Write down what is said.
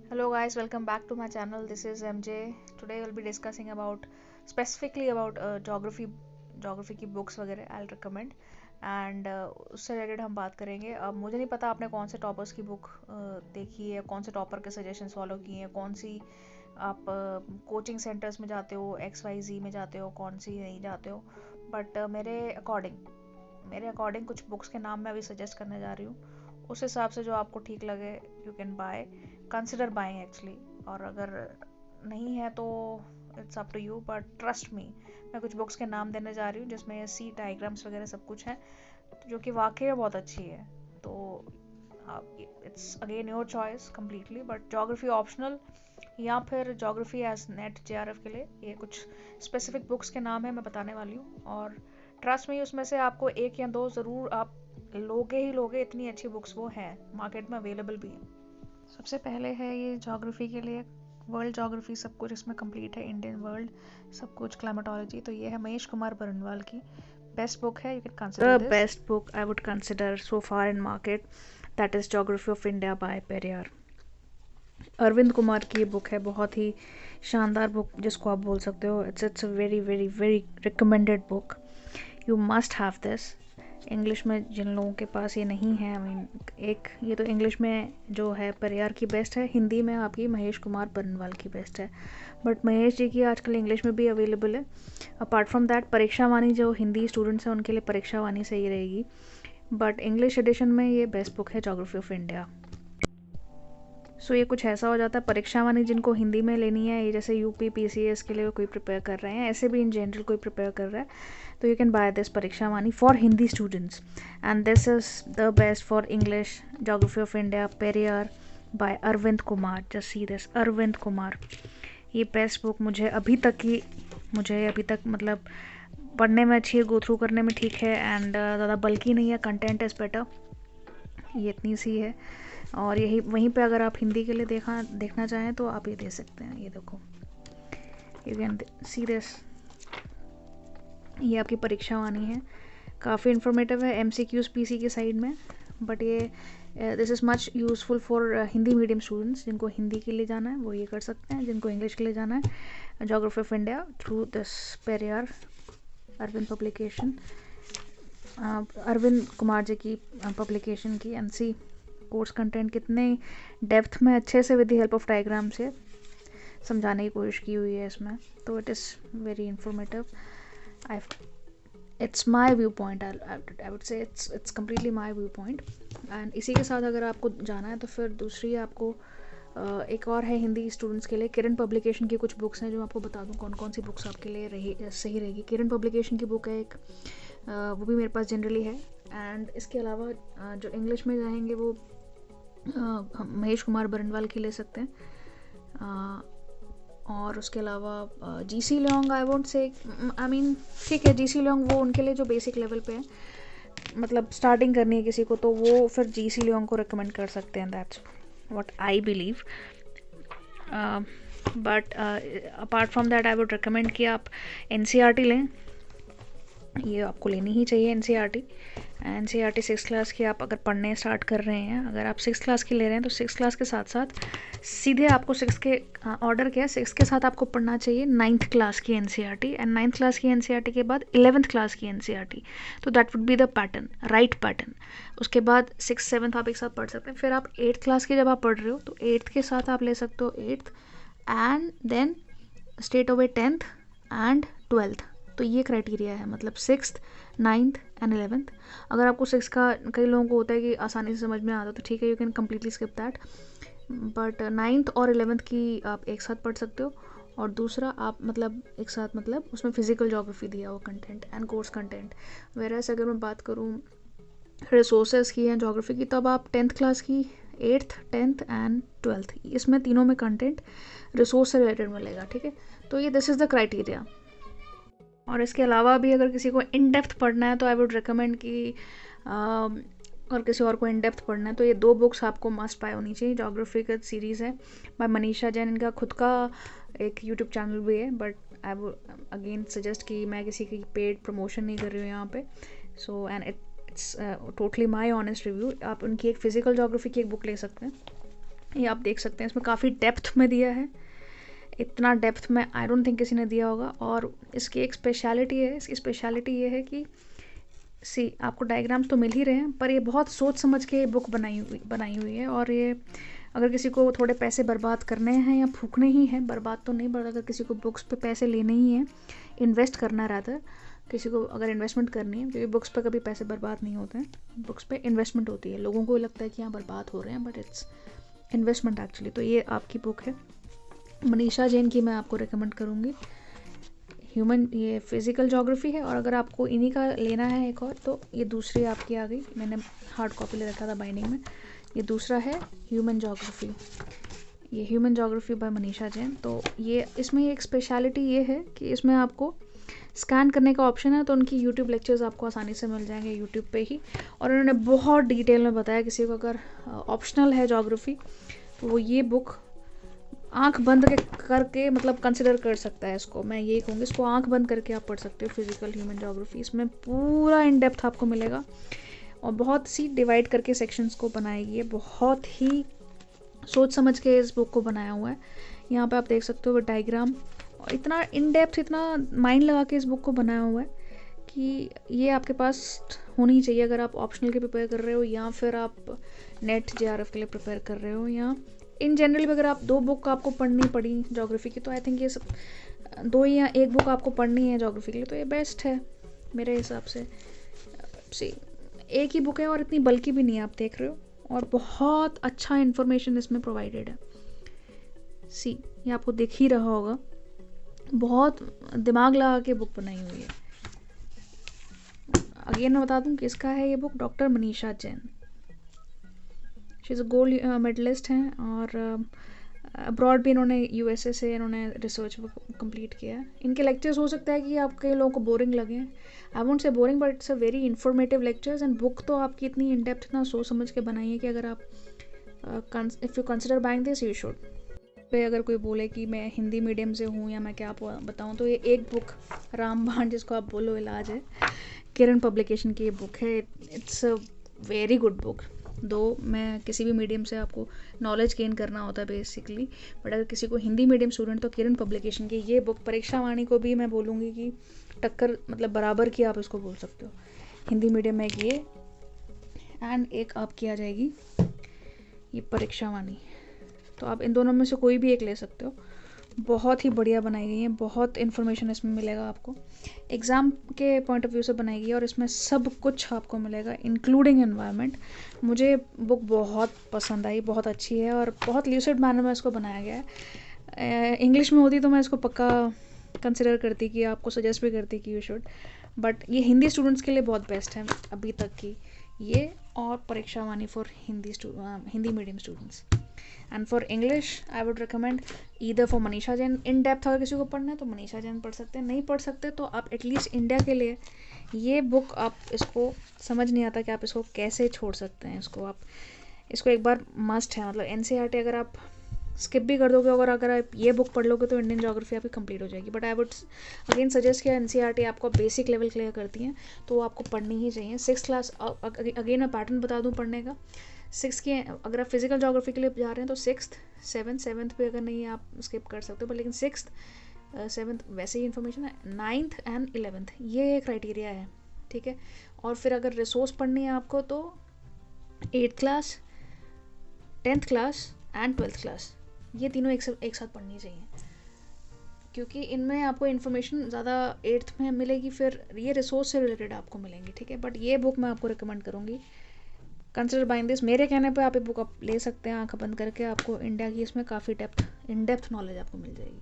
Hello guys, welcome back to my channel. This is MJ. Today we'll be discussing about specifically about geography की books वगैरह I'll recommend and उससे related हम बात करेंगे। अब मुझे नहीं पता आपने कौन से टॉपर्स की बुक देखी है, कौन से टॉपर के सजेशंस फॉलो किए हैं, कौन सी आप कोचिंग सेंटर्स में जाते हो, XYZ में जाते हो, कौन सी नहीं जाते हो, बट मेरे अकॉर्डिंग कुछ बुक्स के नाम मैं अभी सजेस्ट करने जा रही हूँ। उस हिसाब से जो आपको ठीक लगे you can buy, consider buying actually. और अगर नहीं है तो it's up to you, but trust me, मैं कुछ बुक्स के नाम देने जा रही हूँ जिसमें सी डायग्राम्स वगैरह सब कुछ है, जो कि वाकई में बहुत अच्छी है। तो it's again your choice completely, but geography optional या फिर जोग्राफी एज नेट JRF के लिए ये कुछ स्पेसिफिक बुक्स के नाम है मैं बताने वाली हूँ। और ट्रस्ट में उसमें से आपको एक या दो ज़रूर आप लोगे ही लोगे, इतनी अच्छी बुक्स वो हैं, मार्केट में अवेलेबल भी है। सबसे पहले है ये जोग्राफी के लिए वर्ल्ड जोग्राफी, सब कुछ इसमें कंप्लीट है, इंडियन वर्ल्ड सब कुछ, क्लाइमेटोलॉजी। तो ये है महेश कुमार बरनवाल की बेस्ट बुक है, you can consider this best book I would consider so far in market, that is geography of India by Periyar. Arvind Kumar की ये बुक है, बहुत ही शानदार बुक जिसको आप बोल सकते हो। It's a very very very recommended book, you must have this. English में जिन लोगों के पास ये नहीं है, आई मीन एक ये तो इंग्लिश में जो है परियार की बेस्ट है, हिंदी में आपकी महेश कुमार बरनवाल की बेस्ट है, बट महेश जी की आजकल इंग्लिश में भी अवेलेबल है। अपार्ट फ्रॉम दैट परीक्षा वाणी, जो हिंदी स्टूडेंट्स हैं उनके लिए परीक्षा वाणी सही रहेगी, बट इंग्लिश एडिशन में ये बेस्ट बुक है जोग्राफी ऑफ इंडिया। सो ये कुछ ऐसा हो जाता है, परीक्षा वाणी जिनको हिंदी में लेनी है, ये जैसे यूपी PCS के लिए कोई प्रिपेयर कर रहे हैं, ऐसे भी इन जनरल कोई प्रिपेयर कर रहा है, तो you can buy this Pariksha Vani for Hindi students, and this is the best for English, geography of India Periyar by Arvind Kumar. Just see this, Arvind Kumar. ये बेस्ट बुक मुझे अभी तक मतलब पढ़ने में अच्छी है, गो थ्रू करने में ठीक है, एंड ज़्यादा बल्कि नहीं है, कंटेंट इज़ बेटर, ये इतनी सी है। और यही वहीं पे अगर आप हिंदी के लिए देखना चाहें तो आप ये दे सकते हैं, ये देखो, यू कैन सी दिस, ये आपकी परीक्षा वाणी है, काफ़ी इन्फॉर्मेटिव है, MCQs PC की साइड में, बट ये this is much useful for Hindi medium students, जिनको हिंदी के लिए जाना है वो ये कर सकते हैं, जिनको इंग्लिश के लिए जाना है geography of India through this Periyar Arvind publication, Arvind Kumar ji की पब्लिकेशन की। NC कोर्स कंटेंट कितने डेप्थ में अच्छे से with the help of diagram से समझाने की कोशिश की हुई है इसमें, तो it is very informative. I it's my view point, I would say it's completely my view point. And इसी के साथ अगर आपको जाना है तो फिर दूसरी आपको एक और है हिंदी स्टूडेंट्स के लिए, किरण पब्लिकेशन की कुछ बुक्स हैं, जो आपको बता दूं कौन कौन सी बुक्स आपके लिए सही रहेगी। किरण पब्लिकेशन की बुक है एक, वो भी मेरे पास जनरली है। एंड इसके अलावा जो इंग्लिश में जाएंगे वो हम महेश कुमार बरनवाल की ले सकते हैं। और उसके अलावा GC Leong, I won't say, I mean ठीक है, GC लियोंग वो उनके लिए जो बेसिक लेवल पे है, मतलब स्टार्टिंग करनी है किसी को तो वो फिर GC लियोंग को रिकमेंड कर सकते हैं, that's what I believe. But apart from that I would recommend कि आप NCERT लें, ये आपको लेनी ही चाहिए NCERT 6th क्लास की आप अगर पढ़ने स्टार्ट कर रहे हैं, अगर आप 6th क्लास की ले रहे हैं तो 6th क्लास के साथ साथ सीधे आपको 6th के ऑर्डर क्या है, 6th के साथ आपको पढ़ना चाहिए 9th क्लास की NCERT, एंड 9th क्लास की NCERT के बाद 11th क्लास की NCERT, तो that would be the pattern, right pattern. उसके बाद 6th 7th आप एक साथ पढ़ सकते हैं, फिर आप 8th क्लास की जब आप पढ़ रहे हो तो 8th के साथ आप ले सकते हो 8th, and then straight away 10th and 12th। तो ये क्राइटेरिया है, मतलब 6th 9th एंड 11th। अगर आपको 6 का कई लोगों को होता है कि आसानी से समझ में आता तो ठीक है, you can completely skip that, but 9th और 11th की आप एक साथ पढ़ सकते हो। और दूसरा आप मतलब एक साथ मतलब उसमें फिजिकल जोग्राफी दिया हुआ content and course content. Whereas अगर मैं बात करूँ रिसोर्सेज की हैं जोग्राफी की, तब आप 10th क्लास की 8th 10th एंड 12th, इसमें तीनों में कंटेंट रिसोर्स से रिलेटेड मिलेगा, ठीक है। तो ये दिस इज़ द क्राइटेरिया। और इसके अलावा भी अगर किसी को इन डेप्थ पढ़ना है तो आई वुड रिकमेंड कि और किसी और को इन डेप्थ पढ़ना है तो ये 2 बुक्स आपको मस्ट बाय होनी चाहिए। जोग्राफी का सीरीज़ है बाय मनीषा जैन, इनका खुद का एक यूट्यूब चैनल भी है, but I would again suggest कि मैं किसी की पेड प्रमोशन नहीं कर रही हूँ यहाँ पे। So and it's totally my honest review. आप उनकी एक फ़िज़िकल जोग्राफी की एक बुक ले सकते हैं, ये आप देख सकते हैं, इसमें काफ़ी डेप्थ में दिया है, इतना डेप्थ में आई डोंट थिंक किसी ने दिया होगा। और इसकी एक स्पेशलिटी है, इसकी स्पेशलिटी ये है कि आपको डायग्राम्स तो मिल ही रहे हैं, पर ये बहुत सोच समझ के बुक बनाई हुई है। और ये अगर किसी को थोड़े पैसे बर्बाद करने हैं या फूकने ही हैं, बर्बाद तो नहीं, बट अगर किसी को बुक्स पे पैसे लेने ही हैं, इन्वेस्ट करना रहता, किसी को अगर इन्वेस्टमेंट करनी है, क्योंकि बुक्स पे कभी पैसे बर्बाद नहीं होते हैं, बुक्स पे इन्वेस्टमेंट होती है। लोगों को लगता है कि यहाँ बर्बाद हो रहे हैं, बट इट्स इन्वेस्टमेंट एक्चुअली। तो ये आपकी बुक है मनीषा जैन की, मैं आपको रिकमेंड करूँगी। ये फिज़िकल जोग्राफी है, और अगर आपको इन्हीं का लेना है एक और, तो ये दूसरी आपकी आ गई, मैंने हार्ड कॉपी ले रखा था बाइंडिंग में। ये दूसरा है ह्यूमन जोग्राफी, ये human geography by Manisha Jain. तो ये इसमें एक स्पेशलिटी ये है कि इसमें आपको स्कैन करने का ऑप्शन है, तो उनकी यूट्यूब लेक्चर्स आपको आसानी से मिल जाएंगे यूट्यूब पे ही। और उन्होंने बहुत डिटेल में बताया, किसी को अगर ऑप्शनल है जोग्राफी तो वो ये बुक आंख बंद करके मतलब कंसिडर कर सकता है इसको। मैं यही कहूँगी, इसको आंख बंद करके आप पढ़ सकते हो, फिजिकल ह्यूमन जोग्राफी। इसमें पूरा इन डेप्थ आपको मिलेगा, और बहुत सी डिवाइड करके सेक्शंस को बनाएगी, बहुत ही सोच समझ के इस बुक को बनाया हुआ है। यहाँ पे आप देख सकते हो डायग्राम, और इतना इन डेप्थ, इतना माइंड लगा के इस बुक को बनाया हुआ है कि ये आपके पास होनी चाहिए अगर आप ऑप्शनल के प्रिपेयर कर रहे हो, या फिर आप नेट JRF के लिए प्रिपेयर कर रहे हो, या इन जनरल भी अगर आप 2 बुक आपको पढ़नी पड़ी जोग्राफी की, तो आई थिंक ये सब 2 या 1 बुक आपको पढ़नी है जोग्राफी के लिए, तो ये बेस्ट है मेरे हिसाब से। एक ही बुक है और इतनी बल्कि भी नहीं है, आप देख रहे हो, और बहुत अच्छा इन्फॉर्मेशन इसमें प्रोवाइडेड है। ये आपको दिख ही रहा होगा, बहुत दिमाग लगा के बुक बनाई हुई है। अगेन मैं बता दूं किसका है ये book, doctor Manisha Jain. She is a gold medalist हैं, और अब्रॉड भी इन्होंने USA से इन्होंने रिसर्च कंप्लीट किया है। इनके लेक्चर्स हो सकता है कि आप कई लोगों को बोरिंग लगे, I won't say boring, but it's a very informative lectures. And book तो आपकी इतनी इन डेप्थ, इतना सोच समझ के बनाई है कि अगर आप if you consider buying this you should. पे अगर कोई बोले कि मैं हिंदी मीडियम से हूँ या मैं क्या बताऊँ, तो ये एक बुक रामबाण, जिसको आप बोलो इलाज है, किरण पब्लिकेशन की ये बुक है। It's a very good book. दो मैं किसी भी मीडियम से आपको नॉलेज गेन करना होता है बेसिकली, बट अगर किसी को हिंदी मीडियम स्टूडेंट, तो किरण पब्लिकेशन की ये बुक परीक्षा वाणी को भी मैं बोलूँगी कि टक्कर, मतलब बराबर की आप इसको बोल सकते हो। हिंदी मीडियम में एक ये, एंड एक आपकी आ जाएगी ये परीक्षा वाणी, तो आप इन दोनों में से कोई भी एक ले सकते हो। बहुत ही बढ़िया बनाई गई है, बहुत इन्फॉर्मेशन इसमें मिलेगा आपको, एग्ज़ाम के पॉइंट ऑफ व्यू से बनाई गई है, और इसमें सब कुछ आपको मिलेगा इंक्लूडिंग एनवायरनमेंट। मुझे बुक बहुत पसंद आई, बहुत अच्छी है, और बहुत ल्यूसिड मैनर में इसको बनाया गया है। इंग्लिश में होती तो मैं इसको पक्का कंसिडर करती, कि आपको सजेस्ट भी करती कि यू शुड, बट ये हिंदी स्टूडेंट्स के लिए बहुत बेस्ट है अभी तक की ये, और Pariksha Vani for Hindi medium students. And for English I would recommend either for Manisha Jain. In depth अगर किसी को पढ़ना है तो मनीषा जैन पढ़ सकते हैं, नहीं पढ़ सकते तो आप एटलीस्ट इंडिया के लिए ये बुक, आप इसको समझ नहीं आता कि आप इसको कैसे छोड़ सकते हैं, इसको एक बार मस्ट है। मतलब NCERT अगर आप स्किप भी कर दोगे, अगर आप ये बुक पढ़ लोगे, तो इंडियन ज्योग्राफी आपकी कंप्लीट हो जाएगी। But I would again suggest किया, NCERT आपको बेसिक लेवल क्लियर करती हैं, तो आपको पढ़नी ही चाहिए। 6th क्लास, अगेन मैं पैटर्न बता दूँ पढ़ने का। 6th की अगर आप फिजिकल ज्योग्राफी के लिए जा रहे हैं तो 6th 7th पे अगर नहीं आप स्किप कर सकते हो, पर लेकिन 6th 7th वैसे ही इन्फॉर्मेशन है। 9th एंड 11th ये क्राइटेरिया है, ठीक है। और फिर अगर रिसोर्स पढ़नी है आपको, तो 8th class, 10th class and 12th class, ये तीनों एक साथ पढ़नी चाहिए, क्योंकि इनमें आपको इन्फॉर्मेशन ज़्यादा 8th में मिलेगी, फिर ये रिसोर्स से रिलेटेड आपको मिलेंगी, ठीक है। बट ये बुक मैं आपको रिकमेंड करूँगी, कंसिडर बाइंग दिस। मेरे कहने पे आप ये बुक ले सकते हैं आंख बंद करके, आपको इंडिया की इसमें काफ़ी इन डेप्थ नॉलेज आपको मिल जाएगी।